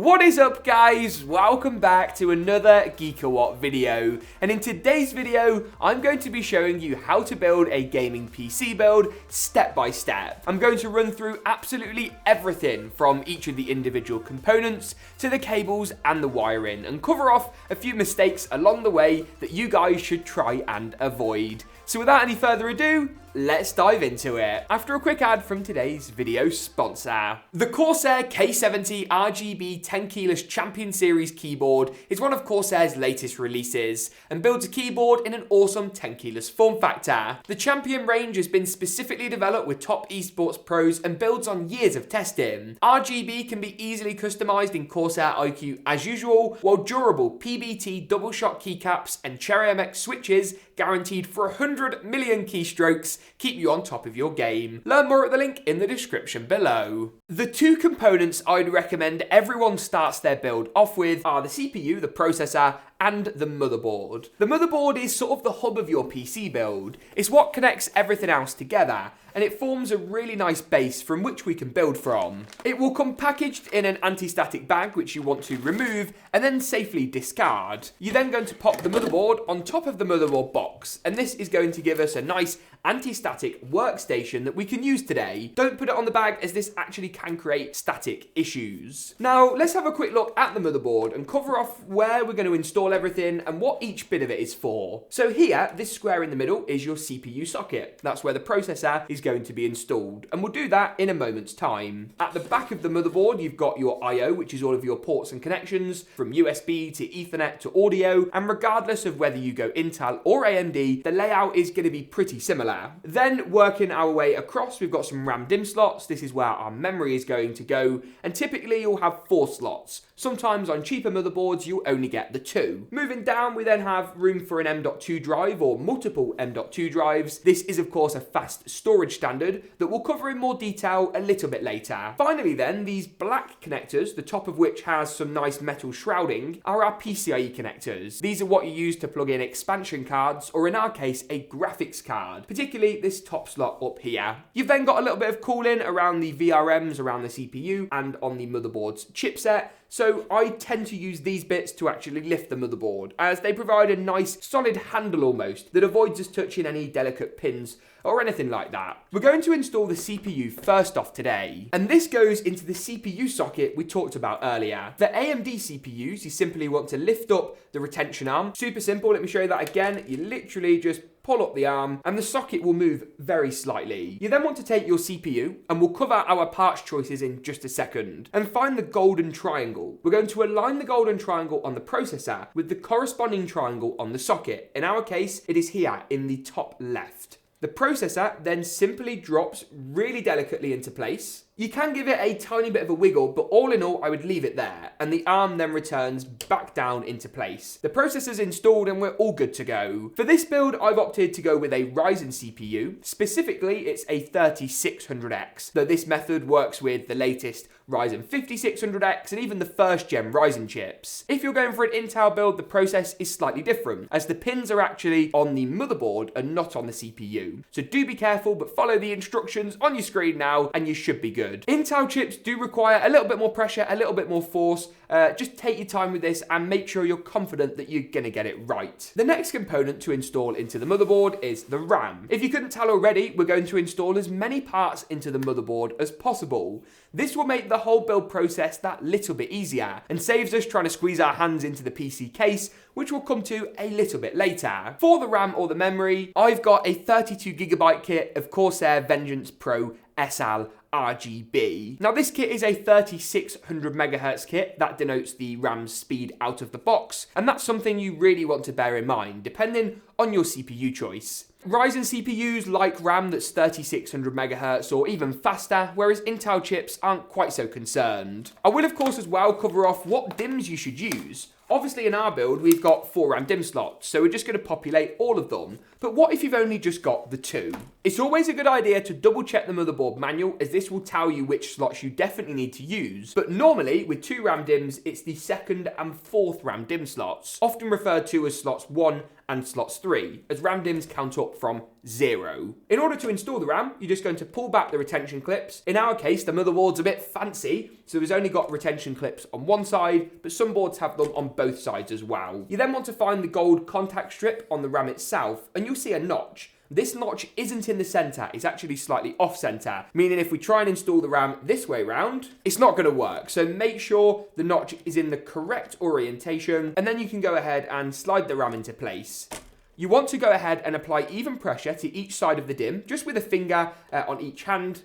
What is up, guys? Welcome back to another GeekaWhat video. And in today's video, I'm going to be showing you how to build a gaming PC build step by step. I'm going to run through absolutely everything from each of the individual components to the cables and the wiring, and cover off a few mistakes along the way that you guys should try and avoid. So without any further ado, let's dive into it. After a quick ad from today's video sponsor. The Corsair K70 RGB 10 keyless Champion Series keyboard is one of Corsair's latest releases and builds a keyboard in an awesome 10 keyless form factor. The Champion range has been specifically developed with top esports pros and builds on years of testing. RGB can be easily customized in Corsair iCUE as usual, while durable PBT double shot keycaps and Cherry MX switches guaranteed for 100 million keystrokes keep you on top of your game. Learn more at the link in the description below. The two components I'd recommend everyone starts their build off with are the CPU, the processor, and the motherboard. The motherboard is sort of the hub of your PC build. It's what connects everything else together, and it forms a really nice base from which we can build from. It will come packaged in an anti-static bag which you want to remove and then safely discard. You're then going to pop the motherboard on top of the motherboard box, and this is going to give us a nice anti-static workstation that we can use today. Don't put it on the bag, as this actually can create static issues. Now let's have a quick look at the motherboard and cover off where we're going to install everything and what each bit of it is for. So here, this square in the middle is your CPU socket. That's where the processor is going to be installed, and we'll do that in a moment's time. At the back of the motherboard, you've got your I/O, which is all of your ports and connections from USB to Ethernet to audio, and regardless of whether you go Intel or AMD, the layout is going to be pretty similar. Then working our way across, we've got some RAM DIMM slots. This is where our memory is going to go, and typically you'll have 4 slots. Sometimes on cheaper motherboards, you'll only get the 2. Moving down, we then have room for an M.2 drive or multiple M.2 drives. This is of course a fast storage standard that we'll cover in more detail a little bit later. Finally then, these black connectors, the top of which has some nice metal shrouding, are our PCIe connectors. These are what you use to plug in expansion cards, or in our case, a graphics card, particularly this top slot up here. You've then got a little bit of cooling around the VRMs, around the CPU, and on the motherboard's chipset. So I tend to use these bits to actually lift the motherboard, as they provide a nice solid handle almost that avoids us touching any delicate pins or anything like that. We're going to install the CPU first off today, and this goes into the CPU socket we talked about earlier. The AMD CPUs, you simply want to lift up the retention arm. Super simple, let me show you that again. You literally just pull up the arm and the socket will move very slightly. You then want to take your CPU, and we'll cover our parts choices in just a second, and find the golden triangle. We're going to align the golden triangle on the processor with the corresponding triangle on the socket. In our case, it is here in the top left. The processor then simply drops really delicately into place. You can give it a tiny bit of a wiggle, but all in all, I would leave it there, and the arm then returns back down into place. The processor's installed and we're all good to go. For this build, I've opted to go with a Ryzen CPU. Specifically, it's a 3600X, though this method works with the latest Ryzen 5600X and even the first gen Ryzen chips. If you're going for an Intel build, the process is slightly different, as the pins are actually on the motherboard and not on the CPU. So do be careful, but follow the instructions on your screen now and you should be good. Intel chips do require a little bit more pressure, a little bit more force. Just take your time with this and make sure you're confident that you're going to get it right. The next component to install into the motherboard is the RAM. If you couldn't tell already, we're going to install as many parts into the motherboard as possible. This will make the whole build process that little bit easier and saves us trying to squeeze our hands into the PC case, which we'll come to a little bit later. For the RAM or the memory, I've got a 32GB kit of Corsair Vengeance Pro SL RGB. Now this kit is a 3600 MHz kit. That denotes the RAM speed out of the box, and that's something you really want to bear in mind depending on your CPU choice. Ryzen CPUs like RAM that's 3600 MHz or even faster, whereas Intel chips aren't quite so concerned. I will of course as well cover off what DIMMs you should use. Obviously in our build we've got 4 RAM DIMM slots, so we're just going to populate all of them. But what if you've only just got the 2? It's always a good idea to double check the motherboard manual, as this will tell you which slots you definitely need to use. But normally with 2 RAM DIMMs, it's the 2nd and 4th RAM DIMM slots, often referred to as slots 1 and slots 3, as RAM DIMMs count up from 0. In order to install the RAM, you're just going to pull back the retention clips. In our case, the motherboard's a bit fancy, so it's only got retention clips on one side, but some boards have them on both sides as well. You then want to find the gold contact strip on the RAM itself, and you'll see a notch. This notch isn't in the center, it's actually slightly off center, meaning if we try and install the RAM this way round, it's not going to work. So make sure the notch is in the correct orientation, and then you can go ahead and slide the RAM into place. You want to go ahead and apply even pressure to each side of the DIMM, just with a finger on each hand,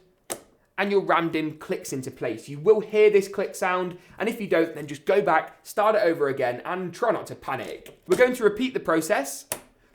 and your RAM DIMM clicks into place. You will hear this click sound, and if you don't, then just go back, start it over again, and try not to panic. We're going to repeat the process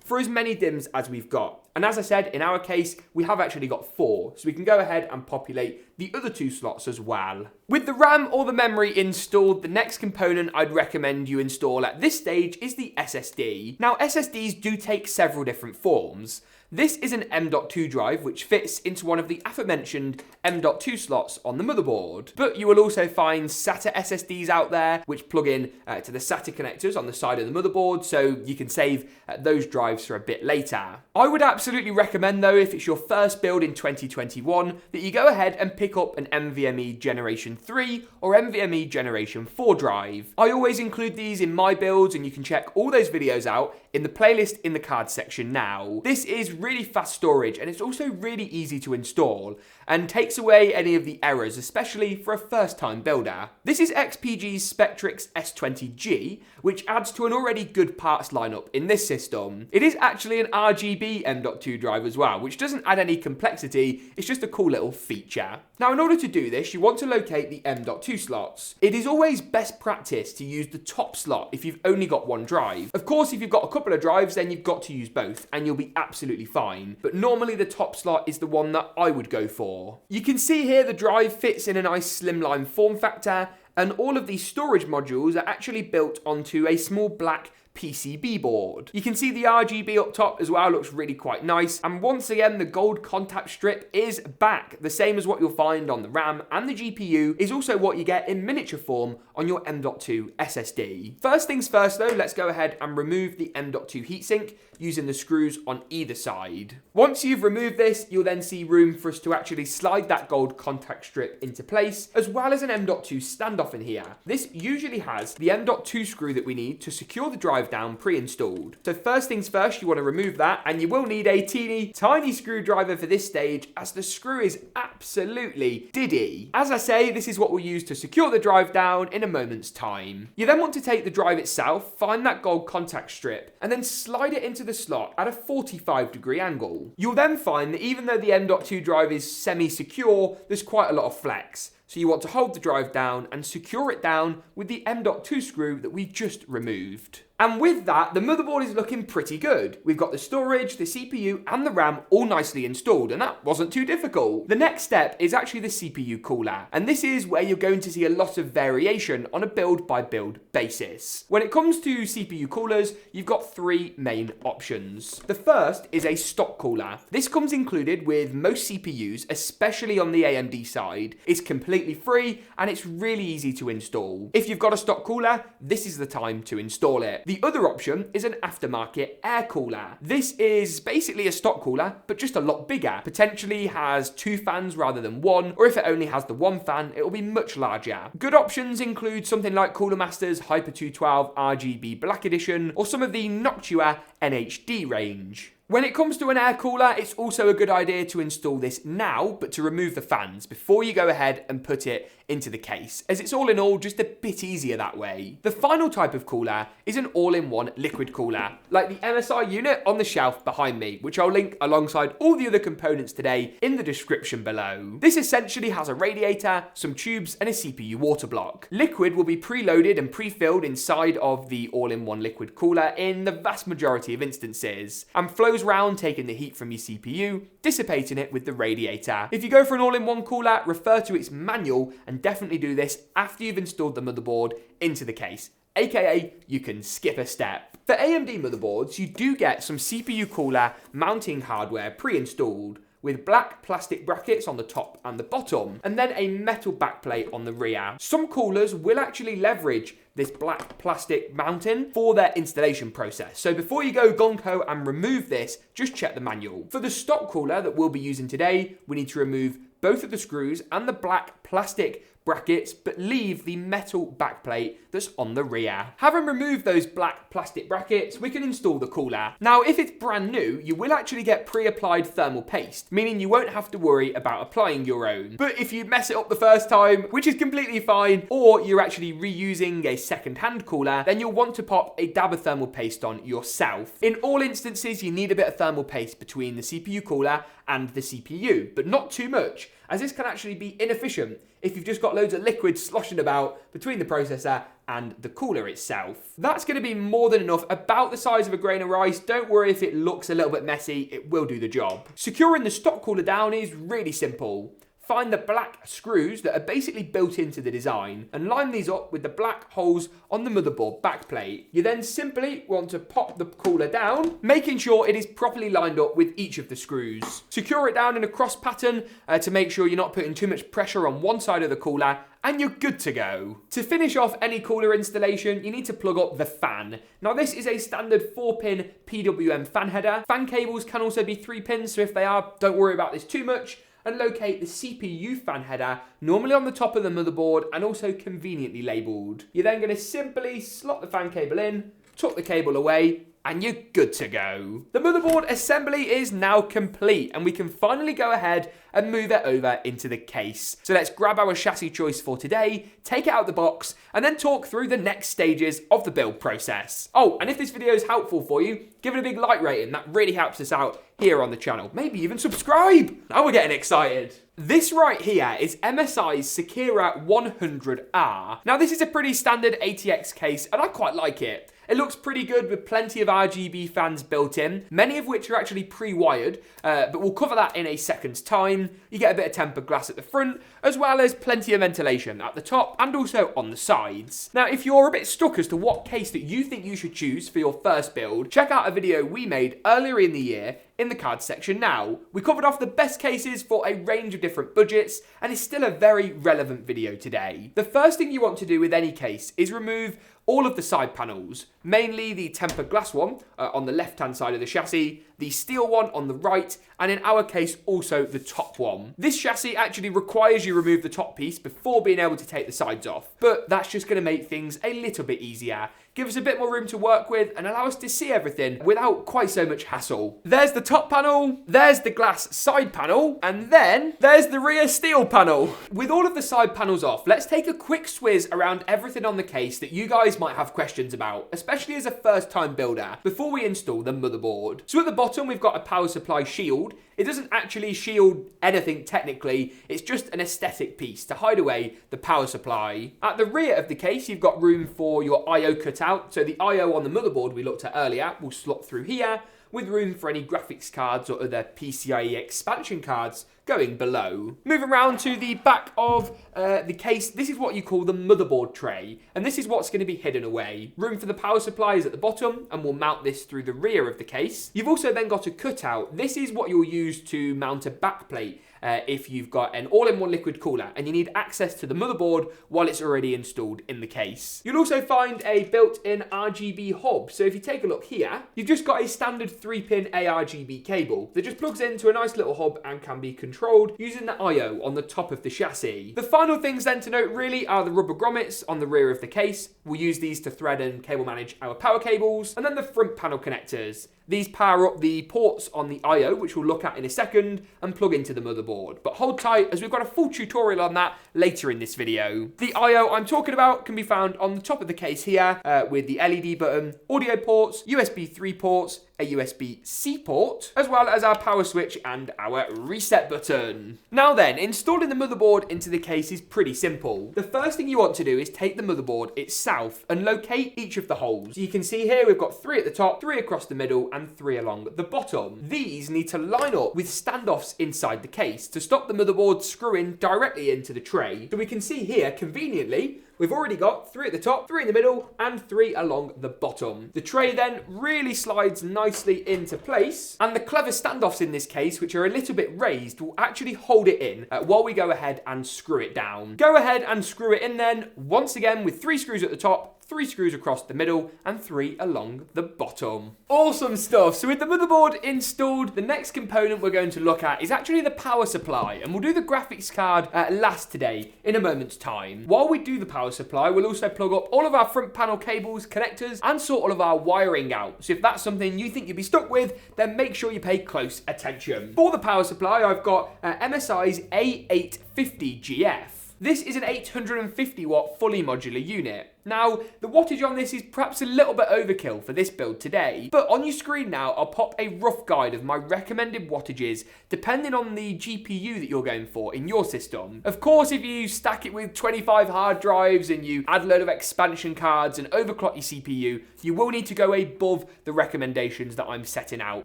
for as many DIMMs as we've got. And as I said, in our case, we have actually got 4, so we can go ahead and populate the other 2 slots as well. With the RAM or the memory installed, the next component I'd recommend you install at this stage is the SSD. Now, SSDs do take several different forms. This is an M.2 drive, which fits into one of the aforementioned M.2 slots on the motherboard. But you will also find SATA SSDs out there, which plug in to the SATA connectors on the side of the motherboard, so you can save those drives for a bit later. I would absolutely recommend, though, if it's your first build in 2021, that you go ahead and pick up an NVMe Generation 3 or NVMe Generation 4 drive. I always include these in my builds, and you can check all those videos out in the playlist in the cards section now. This is really fast storage, and it's also really easy to install and takes away any of the errors, especially for a first-time builder. This is XPG's Spectrix S20G, which adds to an already good parts lineup in this system. It is actually an RGB M.2 drive as well, which doesn't add any complexity, it's just a cool little feature. Now, in order to do this, you want to locate the M.2 slots. It is always best practice to use the top slot if you've only got one drive. Of course, if you've got a couple of drives, then you've got to use both, and you'll be absolutely fine. But normally the top slot is the one that I would go for. You can see here the drive fits in a nice slimline form factor, and all of these storage modules are actually built onto a small black PCB board. You can see the RGB up top as well, looks really quite nice. And once again, the gold contact strip is back. The same as what you'll find on the RAM, and the GPU is also what you get in miniature form on your M.2 SSD. First things first though, let's go ahead and remove the M.2 heatsink using the screws on either side. Once you've removed this, you'll then see room for us to actually slide that gold contact strip into place, as well as an M.2 standoff in here. This usually has the M.2 screw that we need to secure the drive down pre-installed. So first things first, you want to remove that, and you will need a teeny tiny screwdriver for this stage, as the screw is absolutely diddy. As I say, this is what we'll use to secure the drive down in a moment's time. You then want to take the drive itself, find that gold contact strip, and then slide it into the slot at a 45-degree angle. You'll then find that even though the M.2 drive is semi-secure, there's quite a lot of flex. So you want to hold the drive down and secure it down with the M.2 screw that we just removed. And with that, the motherboard is looking pretty good. We've got the storage, the CPU, and the RAM all nicely installed, and that wasn't too difficult. The next step is actually the CPU cooler, and this is where you're going to see a lot of variation on a build-by-build basis. When it comes to CPU coolers, you've got 3 main options. The first is a stock cooler. This comes included with most CPUs, especially on the AMD side. It's completely free, and it's really easy to install. If you've got a stock cooler, this is the time to install it. The other option is an aftermarket air cooler. This is basically a stock cooler, but just a lot bigger. Potentially has 2 fans rather than 1, or if it only has the 1 fan, it will be much larger. Good options include something like Cooler Master's Hyper 212 RGB Black Edition, or some of the Noctua NHD range. When it comes to an air cooler, it's also a good idea to install this now, but to remove the fans before you go ahead and put it into the case, as it's all in all just a bit easier that way. The final type of cooler is an all-in-one liquid cooler, like the MSI unit on the shelf behind me, which I'll link alongside all the other components today in the description below. This essentially has a radiator, some tubes, and a CPU water block. Liquid will be preloaded and pre-filled inside of the all-in-one liquid cooler in the vast majority of instances, and flows around taking the heat from your CPU, dissipating it with the radiator. If you go for an all-in-one cooler, refer to its manual, and definitely do this after you've installed the motherboard into the case, aka you can skip a step. For AMD motherboards, you do get some CPU cooler mounting hardware pre-installed, with black plastic brackets on the top and the bottom, and then a metal backplate on the rear. Some coolers will actually leverage this black plastic mounting for their installation process. So before you go gung-ho and remove this, just check the manual. For the stock cooler that we'll be using today, we need to remove both of the screws and the black plastic brackets, but leave the metal backplate that's on the rear. Having removed those black plastic brackets, we can install the cooler. Now, if it's brand new, you will actually get pre-applied thermal paste, meaning you won't have to worry about applying your own. But if you mess it up the first time, which is completely fine, or you're actually reusing a second-hand cooler, then you'll want to pop a dab of thermal paste on yourself. In all instances, you need a bit of thermal paste between the CPU cooler and the CPU, but not too much, as this can actually be inefficient if you've just got loads of liquid sloshing about between the processor and the cooler itself. That's going to be more than enough, about the size of a grain of rice. Don't worry if it looks a little bit messy, it will do the job. Securing the stock cooler down is really simple. Find the black screws that are basically built into the design and line these up with the black holes on the motherboard backplate. You then simply want to pop the cooler down, making sure it is properly lined up with each of the screws. Secure it down in a cross pattern to make sure you're not putting too much pressure on one side of the cooler, and you're good to go. To finish off any cooler installation, you need to plug up the fan. Now this is a standard 4-pin PWM fan header. Fan cables can also be 3 pins, so if they are, don't worry about this too much. And locate the CPU fan header, normally on the top of the motherboard and also conveniently labelled. You're then going to simply slot the fan cable in, tuck the cable away, and you're good to go. The motherboard assembly is now complete, and we can finally go ahead and move it over into the case. So let's grab our chassis choice for today, take it out of the box, and then talk through the next stages of the build process. Oh, and if this video is helpful for you, give it a big like rating. That really helps us out here on the channel. Maybe even subscribe. Now we're getting excited. This right here is MSI's Sekira 100R. Now this is a pretty standard ATX case, and I quite like it. It looks pretty good with plenty of RGB fans built in, many of which are actually pre-wired, but we'll cover that in a second's time. You get a bit of tempered glass at the front, as well as plenty of ventilation at the top and also on the sides. Now, if you're a bit stuck as to what case that you think you should choose for your first build, check out a video we made earlier in the year in the cards section now. We covered off the best cases for a range of different budgets, and it's still a very relevant video today. The first thing you want to do with any case is remove all of the side panels, mainly the tempered glass one on the left-hand side of the chassis, the steel one on the right, and in our case, also the top one. This chassis actually requires you remove the top piece before being able to take the sides off, but that's just going to make things a little bit easier, give us a bit more room to work with, and allow us to see everything without quite so much hassle. There's the top panel, there's the glass side panel, and then there's the rear steel panel. With all of the side panels off, let's take a quick swizz around everything on the case that you guys might have questions about, especially as a first-time builder, before we install the motherboard. So at the bottom, we've got a power supply shield. It doesn't actually shield anything technically, it's just an aesthetic piece to hide away the power supply. At the rear of the case, you've got room for your I/O cutout, so the I/O on the motherboard we looked at earlier will slot through here, with room for any graphics cards or other PCIe expansion cards going below. Moving around to the back of the case, this is what you call the motherboard tray, and this is what's going to be hidden away. Room for the power supply is at the bottom, and we'll mount this through the rear of the case. You've also then got a cutout. This is what you'll use to mount a backplate if you've got an all-in-one liquid cooler and you need access to the motherboard while it's already installed in the case. You'll also find a built-in RGB hub. So if you take a look here, you've just got a standard 3-pin ARGB cable that just plugs into a nice little hub and can be controlled using the I/O on the top of the chassis. The final things then to note really are the rubber grommets on the rear of the case. We'll use these to thread and cable manage our power cables, and then the front panel connectors. These power up the ports on the I/O, which we'll look at in a second, and plug into the motherboard. But hold tight, as we've got a full tutorial on that later in this video. The I/O I'm talking about can be found on the top of the case here, with the LED button, audio ports, USB 3 ports, a USB-C port, as well as our power switch and our reset button. Now then, installing the motherboard into the case is pretty simple. The first thing you want to do is take the motherboard itself and locate each of the holes. You can see here we've got 3 at the top, 3 across the middle, and 3 along the bottom. These need to line up with standoffs inside the case to stop the motherboard screwing directly into the tray. So we can see here, conveniently, we've already got 3 at the top, 3 in the middle, and 3 along the bottom. The tray then really slides nicely into place, and the clever standoffs in this case, which are a little bit raised, will actually hold it in while we go ahead and screw it down. Go ahead and screw it in then, once again with 3 screws at the top, 3 screws across the middle, and 3 along the bottom. Awesome stuff. So with the motherboard installed, the next component we're going to look at is actually the power supply, and we'll do the graphics card last today in a moment's time. While we do the power supply, we'll also plug up all of our front panel cables, connectors, and sort all of our wiring out. So if that's something you think you'd be stuck with, then make sure you pay close attention. For the power supply, I've got MSI's A850GF. This is an 850 watt fully modular unit. Now, the wattage on this is perhaps a little bit overkill for this build today, but on your screen now, I'll pop a rough guide of my recommended wattages depending on the GPU that you're going for in your system. Of course, if you stack it with 25 hard drives and you add a load of expansion cards and overclock your CPU, you will need to go above the recommendations that I'm setting out.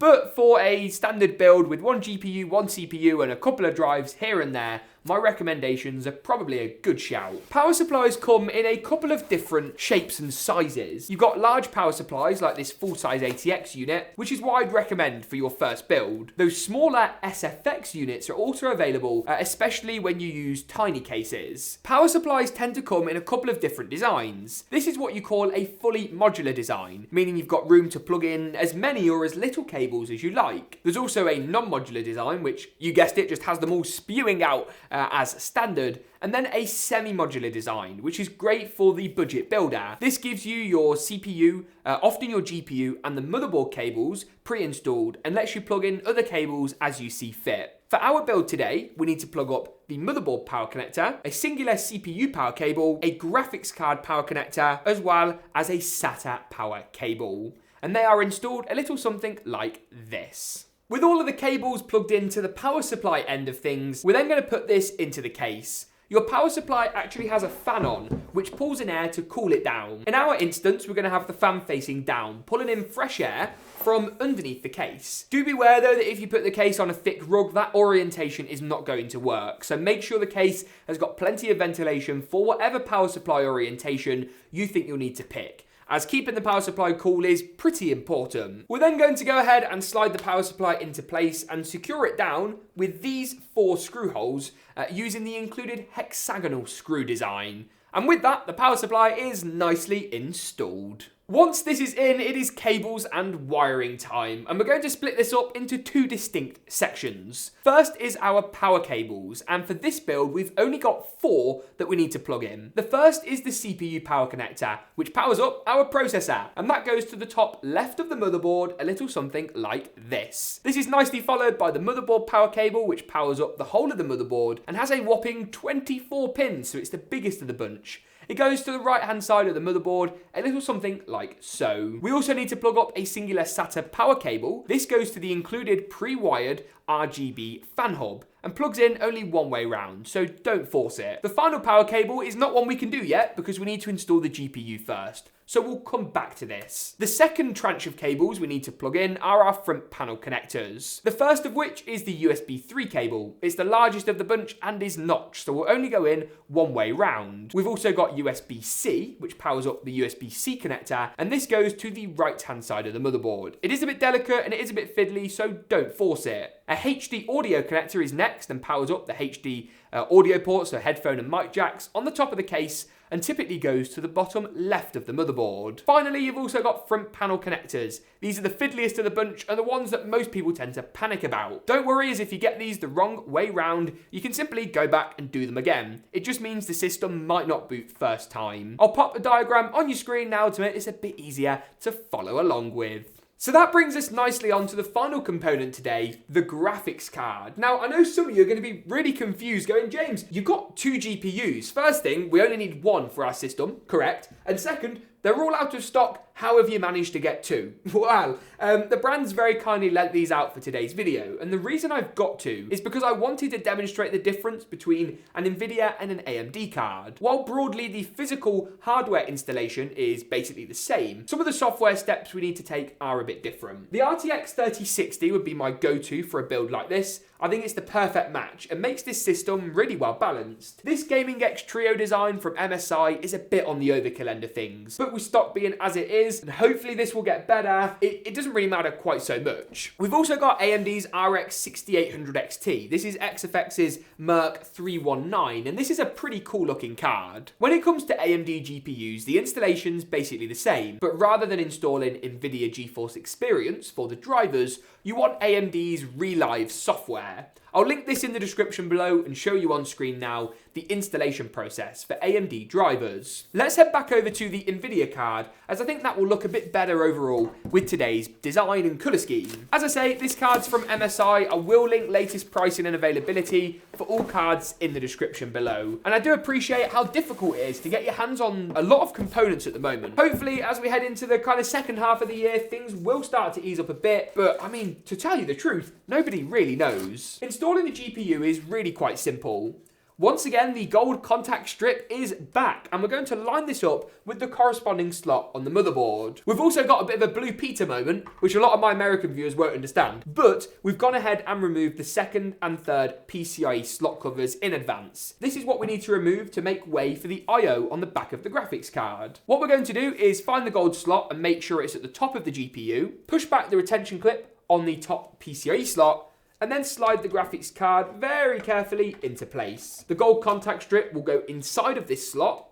But for a standard build with 1 GPU, 1 CPU, and a couple of drives here and there, my recommendations are probably a good shout. Power supplies come in a couple of different shapes and sizes. You've got large power supplies like this full-size ATX unit, which is what I'd recommend for your first build. Those smaller SFX units are also available, especially when you use tiny cases. Power supplies tend to come in a couple of different designs. This is what you call a fully modular design, meaning you've got room to plug in as many or as little cables as you like. There's also a non-modular design, which, you guessed it, just has them all spewing out as standard, and then a semi-modular design, which is great for the budget builder. This gives you your CPU, often your GPU, and the motherboard cables pre-installed, and lets you plug in other cables as you see fit. For our build today, we need to plug up the motherboard power connector, a singular CPU power cable, a graphics card power connector, as well as a SATA power cable. And they are installed a little something like this. With all of the cables plugged into the power supply end of things, we're then going to put this into the case. Your power supply actually has a fan on, which pulls in air to cool it down. In our instance, we're going to have the fan facing down, pulling in fresh air from underneath the case. Do beware though that if you put the case on a thick rug, that orientation is not going to work. So make sure the case has got plenty of ventilation for whatever power supply orientation you think you'll need to pick, as keeping the power supply cool is pretty important. We're then going to go ahead and slide the power supply into place and secure it down with these 4 screw holes using the included hexagonal screw design. And with that, the power supply is nicely installed. Once this is in, it is cables and wiring time, and we're going to split this up into 2 distinct sections. First is our power cables, and for this build, we've only got 4 that we need to plug in. The first is the CPU power connector, which powers up our processor, and that goes to the top left of the motherboard, a little something like this. This is nicely followed by the motherboard power cable, which powers up the whole of the motherboard, and has a whopping 24 pins, so it's the biggest of the bunch. It goes to the right hand side of the motherboard, a little something like so. We also need to plug up a singular SATA power cable. This goes to the included pre-wired RGB fan hub and plugs in only one way round, so don't force it. The final power cable is not one we can do yet because we need to install the GPU first, so we'll come back to this. The second tranche of cables we need to plug in are our front panel connectors. The first of which is the USB 3 cable. It's the largest of the bunch and is notched, so we'll only go in one way round. We've also got USB-C, which powers up the USB-C connector, and this goes to the right hand side of the motherboard. It is a bit delicate and it is a bit fiddly, so don't force it. A HD audio connector is next and powers up the HD audio ports, so headphone and mic jacks, on the top of the case, and typically goes to the bottom left of the motherboard. Finally, you've also got front panel connectors. These are the fiddliest of the bunch and the ones that most people tend to panic about. Don't worry, as if you get these the wrong way round, you can simply go back and do them again. It just means the system might not boot first time. I'll pop a diagram on your screen now to make this a bit easier to follow along with. So that brings us nicely on to the final component today, the graphics card. Now, I know some of you are going to be really confused going, James, you've got 2 GPUs. First thing, we only need 1 for our system, correct? And second, they're all out of stock. How have you managed to get 2? Well, the brand's very kindly lent these out for today's video, and the reason I've got 2 is because I wanted to demonstrate the difference between an Nvidia and an AMD card. While broadly the physical hardware installation is basically the same, some of the software steps we need to take are a bit different. The RTX 3060 would be my go-to for a build like this. I think it's the perfect match and makes this system really well balanced. This Gaming X Trio design from MSI is a bit on the overkill end of things, but with stock being as it is, and hopefully this will get better, it doesn't really matter quite so much. We've also got AMD's RX 6800 XT. This is XFX's Merc 319, and this is a pretty cool looking card. When it comes to AMD GPUs, the installation's basically the same, but rather than installing NVIDIA GeForce Experience for the drivers, you want AMD's Relive software. I'll link this in the description below and show you on screen now the installation process for AMD drivers. Let's head back over to the Nvidia card, as I think that will look a bit better overall with today's design and colour scheme. As I say, this card's from MSI. I will link latest pricing and availability for all cards in the description below. And I do appreciate how difficult it is to get your hands on a lot of components at the moment. Hopefully, as we head into the kind of second half of the year, things will start to ease up a bit, but I mean, to tell you the truth, nobody really knows. Installing the GPU is really quite simple. Once again, the gold contact strip is back, and we're going to line this up with the corresponding slot on the motherboard. We've also got a bit of a Blue Peter moment, which a lot of my American viewers won't understand, but we've gone ahead and removed the second and third PCIe slot covers in advance. This is what we need to remove to make way for the I/O on the back of the graphics card. What we're going to do is find the gold slot and make sure it's at the top of the GPU, push back the retention clip on the top PCIe slot, and then slide the graphics card very carefully into place. The gold contact strip will go inside of this slot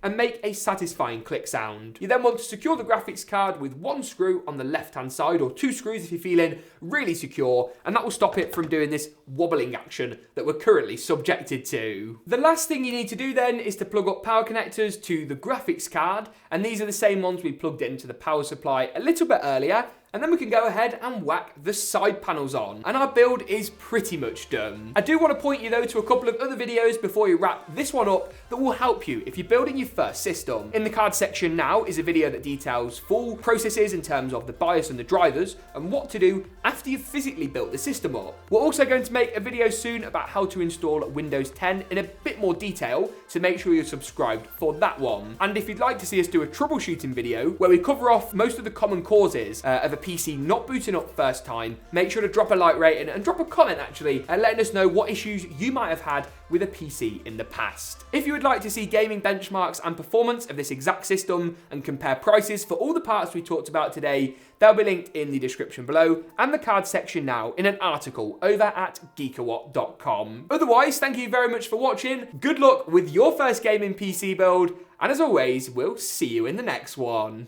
and make a satisfying click sound. You then want to secure the graphics card with 1 screw on the left-hand side, or 2 screws if you're feeling really secure, and that will stop it from doing this wobbling action that we're currently subjected to. The last thing you need to do then is to plug up power connectors to the graphics card, and these are the same ones we plugged into the power supply a little bit earlier, and then we can go ahead and whack the side panels on, and our build is pretty much done. I do want to point you though to a couple of other videos before we wrap this one up that will help you if you're building your first system. In the card section now is a video that details full processes in terms of the BIOS and the drivers, and what to do after you've physically built the system up. We're also going to make a video soon about how to install Windows 10 in a bit more detail, so make sure you're subscribed for that one. And if you'd like to see us do a troubleshooting video where we cover off most of the common causes of a PC not booting up first time, make sure to drop a like rating and drop a comment actually, and letting us know what issues you might have had with a PC in the past. If you would like to see gaming benchmarks and performance of this exact system and compare prices for all the parts we talked about today, they'll be linked in the description below and the card section now in an article over at GeekaWhat.com. Otherwise, thank you very much for watching, good luck with your first gaming PC build, and as always, we'll see you in the next one.